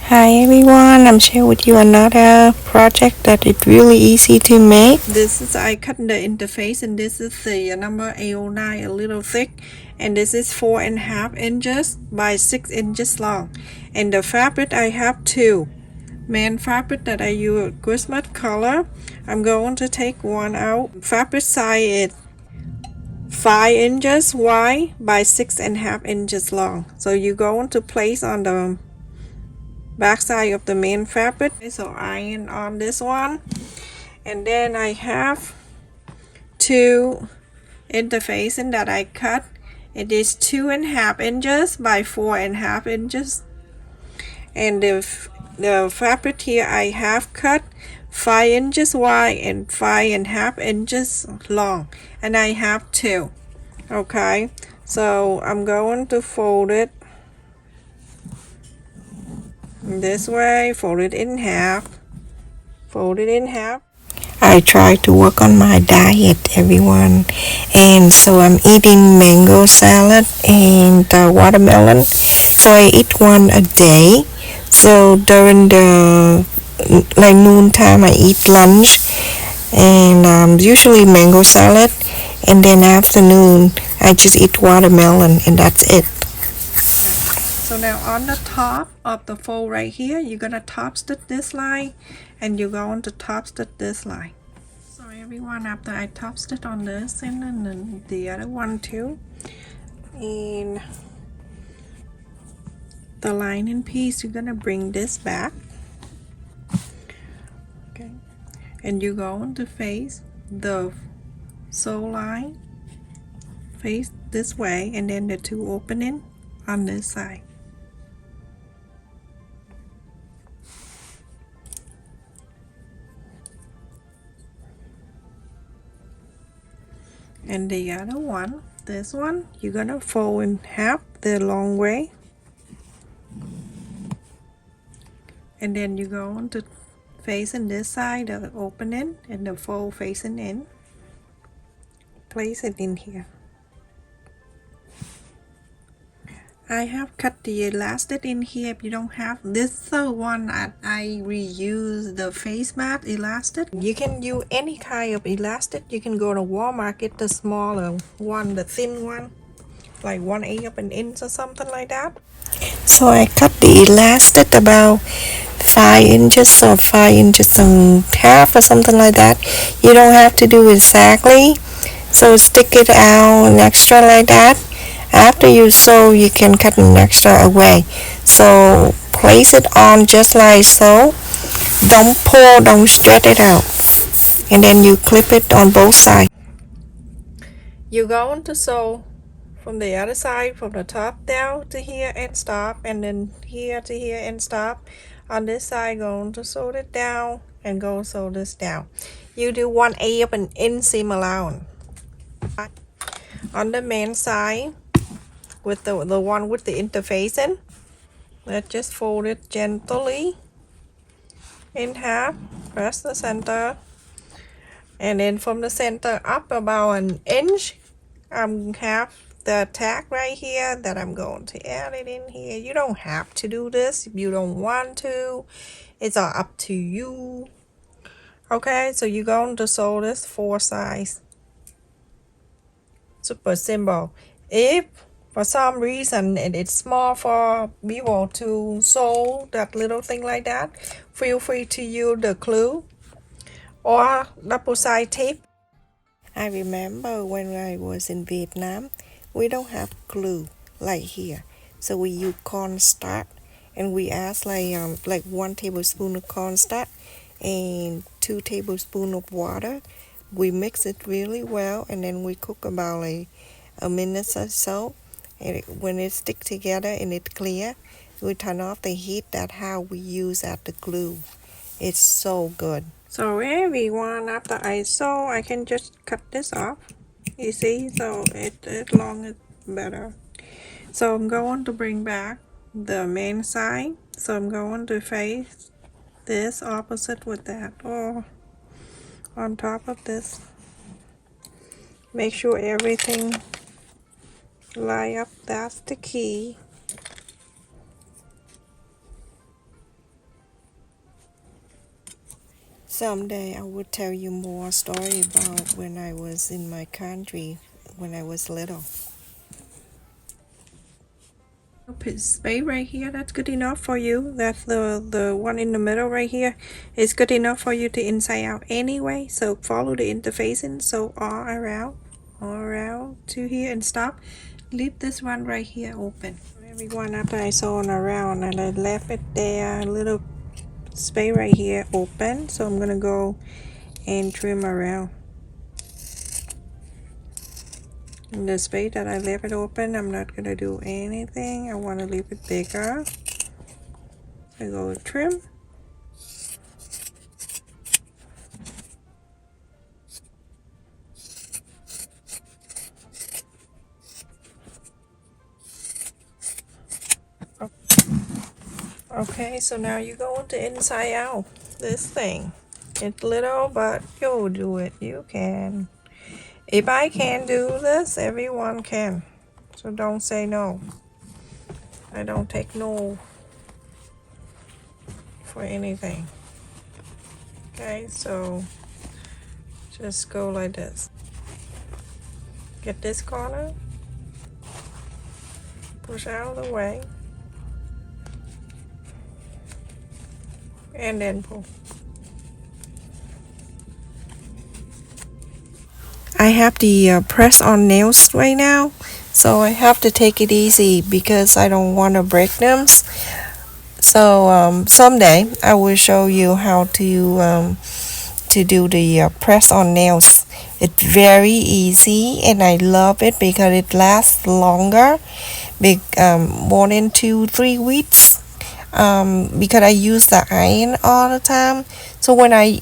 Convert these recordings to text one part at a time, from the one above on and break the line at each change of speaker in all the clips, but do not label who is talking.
Hi everyone, I'm sharing with you another project that is really easy to make. This is I cut the interface and this is the number Elna a little thick and this is 4.5 inches by 6 inches long. And the fabric I have two main fabric that I use Christmas color. I'm going to take one out. Fabric size is 5 inches wide by 6.5 inches long. So you're going to place on the back side of the main fabric. So iron on this one, and then I have two interfacing that I cut. It is 2.5 inches by 4.5 inches, and the fabric here I have cut 5 inches wide and 5.5 inches long, and I have two. Okay, so I'm going to fold it this way, fold it in half, fold it in half. I try to work on my diet, everyone, and so I'm eating mango salad and watermelon. So I eat one a day. So during the like noon time, I eat lunch, and usually mango salad, and then afternoon I just eat watermelon, and that's it. So now on the top of the fold right here, you're gonna top stitch this line, and you're going to top stitch this line. So everyone, after I top stitch on this and then the other one too, and the lining piece, you're gonna bring this back, okay, and you're going to face the sew line, face this way, and then the two opening on this side. And the other one, this one, you're gonna fold in half the long way, and then you're going to facing this side, the opening, and the fold facing in. Place it in here. I have cut the elastic in here. If you don't have this, is the one that I reuse the face mat elastic. You can use any kind of elastic. You can go to Walmart, get the smaller one, the thin one, like 1/8 of an inch or something like that. So I cut the elastic about 5 inches or 5 inches and half or something like that. You don't have to do exactly. So stick it out an extra like that. After you sew, you can cut an extra away. So place it on just like so. Don't pull, don't stretch it out. And then you clip it on both sides. You're going to sew from the other side, from the top down to here and stop, and then here to here and stop. On this side, going to sew it down and go sew this down. You do 1/8 of an inch seam allowance. On the main side, with the one with the interfacing, let's just fold it gently in half, press the center, and then from the center up about an inch, have the tag right here that I'm going to add it in here. You don't have to do this if you don't want to. It's all up to you. Okay, so you're going to sew this 4 sides. Super simple. If for some reason it's small for people to sew that little thing like that, feel free to use the glue or double side tape. I remember when I was in Vietnam, we don't have glue like here, so we use cornstarch, and we ask like 1 tablespoon of cornstarch and 2 tablespoons of water. We mix it really well, and then we cook about like a minute or so. And when it stick together and it's clear, we turn off the heat. That's how we use the glue. It's so good. So everyone, after I sew, I can just cut this off. You see, so it long is better. So I'm going to bring back the main side. So I'm going to face this opposite with that, or on top of this. Make sure everything line up. That's the key. Someday I will tell you more story about when I was in my country when I was little. Space right here, that's good enough for you. That's the one in the middle right here is good enough for you to inside out anyway. So follow the interfacing. So all around to here and stop. Leave this one right here open. Everyone after I sewn around and I left it there, a little space right here open. So I'm gonna go and trim around. In the space that I left it open, I'm not gonna do anything. I want to leave it bigger. I go trim. Okay, so now you go to inside out this thing. It's little, but you'll do it. You can. If I can do this, everyone can. So don't say no. I don't take no for anything. Okay, so just go like this. Get this corner. Push out of the way. And then pull. I have the press on nails right now, so I have to take it easy because I don't want to break them. So someday I will show you how to do the press on nails. It's very easy and I love it because it lasts longer, more than 2-3 weeks. Because I use the iron all the time. So when I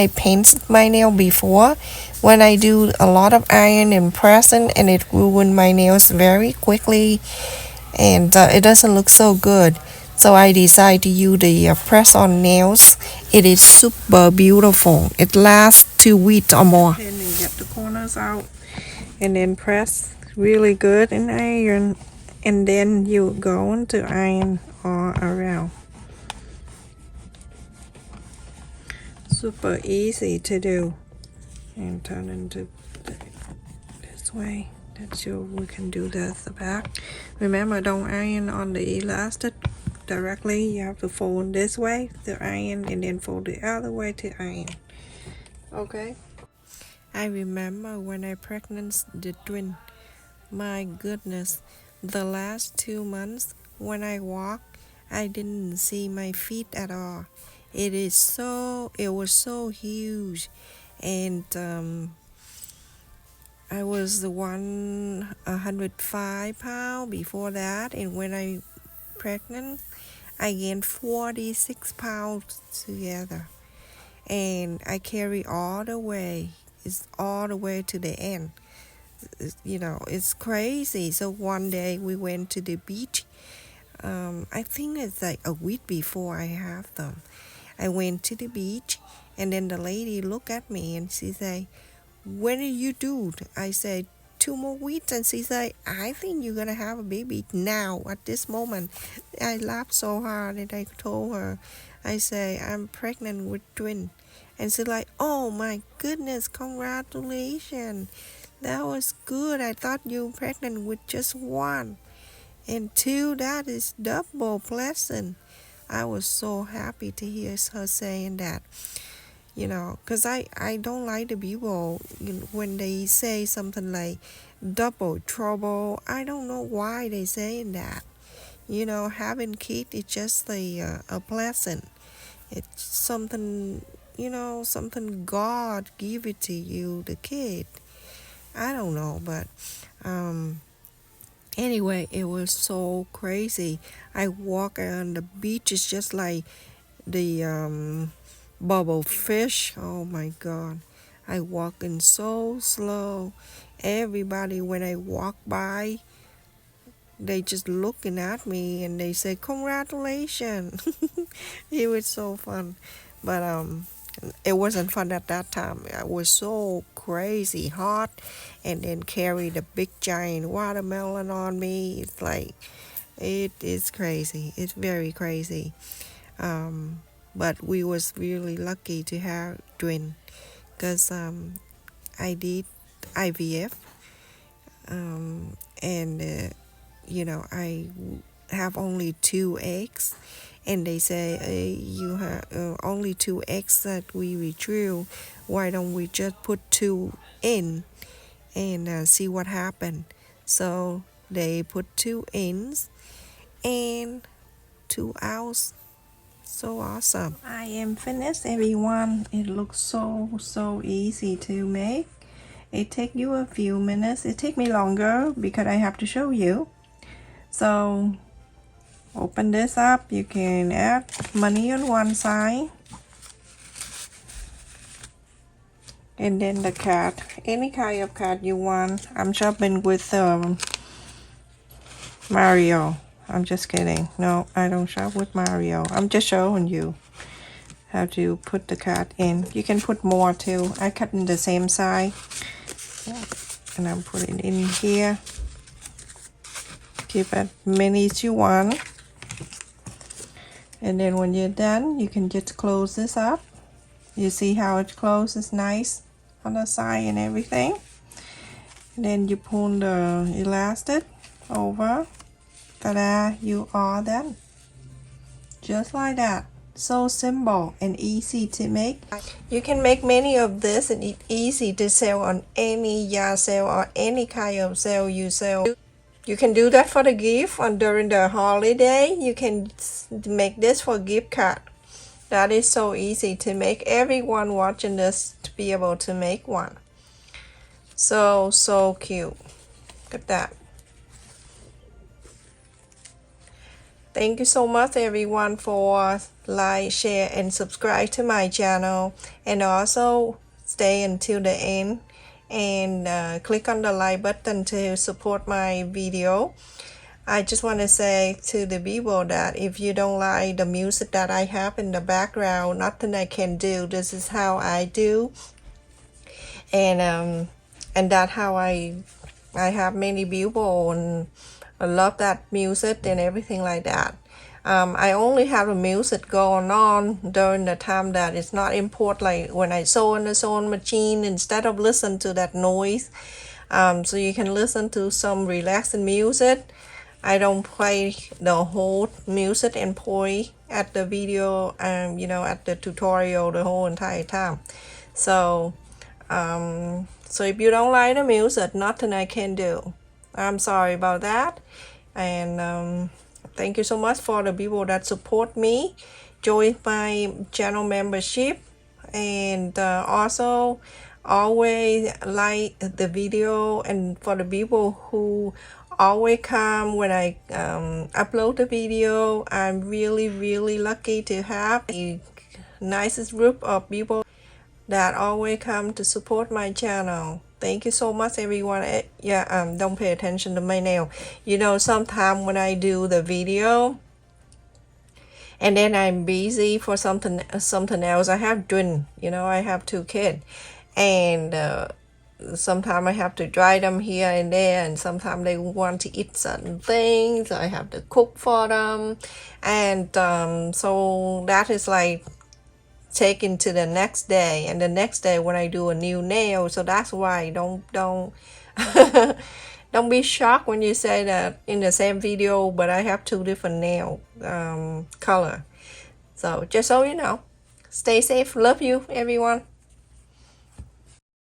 paint my nail before, when I do a lot of iron and pressing, and it ruined my nails very quickly, and it doesn't look so good. So I decided to use the press on nails. It is super beautiful. It lasts 2 weeks or more. And you get the corners out, and then press really good in iron, and then you go into iron all around. Super easy to do. And turn into this way. That's your, we can do this at the back. Remember, don't iron on the elastic directly. You have to fold this way to iron and then fold the other way to iron. Okay. I remember when I pregnant the twin. My goodness, the last 2 months when I walk, I didn't see my feet at all. It was so huge, and I was the 105 pounds before that, and when I pregnant, I gained 46 pounds together, and I carry all the way. It's all the way to the end. It's crazy. So one day we went to the beach. I think it's like a week before I have them. I went to the beach, and then the lady looked at me and she said, "When are you due?" I said, 2 more weeks, and she said, "I think you're gonna have a baby now at this moment." I laughed so hard and I told her, I say, "I'm pregnant with twin," and she's like, "Oh my goodness, congratulations! That was good. I thought you were pregnant with just one, and two. That is double blessing." I was so happy to hear her saying that. Because I don't like the people when they say something like double trouble. I don't know why they saying that. Having kids is just a blessing. It's something, something God give it to you, the kid. I don't know, but anyway, it was so crazy. I walk on the beach, it's just like the bubble fish. Oh my God. I walking so slow. Everybody, when I walk by, they just looking at me and they say congratulations. It was so fun, but it wasn't fun at that time. It was so crazy hot, and then carried a big giant watermelon on me. It's like, it is crazy. It's very crazy. um but we was really lucky to have twin because I did IVF, and I have only 2 eggs, and they say you have only 2 eggs that we retrieve. Why don't we just put 2 in and see what happened? So they put 2 ins and 2 outs. So awesome. I am finished, everyone. It looks so easy to make. It take you a few minutes. It take me longer because I have to show you. So open this up. You can add money on one side, and then the card, any kind of card you want. I'm shopping with Mario. I'm just kidding. No, I don't shop with Mario. I'm just showing you how to put the card in. You can put more too. I cut in the same side, and I'm putting it in here. Keep as many as you want, and then when you're done, you can just close this up. You see how it closes nice on the side and everything. And then you pull the elastic over. Ta-da! You are done. Just like that. So simple and easy to make. You can make many of this, and it's easy to sell on any yard sale or any kind of sale you sell. You can do that for the gift, and during the holiday you can make this for gift card. That is so easy to make. Everyone watching this to be able to make one. So cute. Look at that. Thank you so much, everyone, for like, share, and subscribe to my channel, and also stay until the end and click on the like button to support my video. I just want to say to the people that if you don't like the music that I have in the background, nothing I can do. This is how I do, and that's how I have many people, and I love that music and everything like that. I only have the music going on during the time that it's not important, like when I sew in the sewing machine, instead of listen to that noise. So you can listen to some relaxing music. I don't play the whole music and play at the video, at the tutorial the whole entire time. So if you don't like the music, nothing I can do. I'm sorry about that. And thank you so much for the people that support me, join my channel membership, and also always like the video. And for the people who always come when I upload the video, I'm really lucky to have the nicest group of people that always come to support my channel. Thank you so much, everyone. Don't pay attention to my nail. Sometimes when I do the video and then I'm busy for something else, I have twin, I have 2 kids, and sometimes I have to dry them here and there, and sometimes they want to eat certain things. I have to cook for them, and so that is like taken to the next day, and the next day when I do a new nail. So that's why don't don't be shocked when you say that in the same video, but I have 2 different nail color. So just so you know, stay safe. Love you, everyone.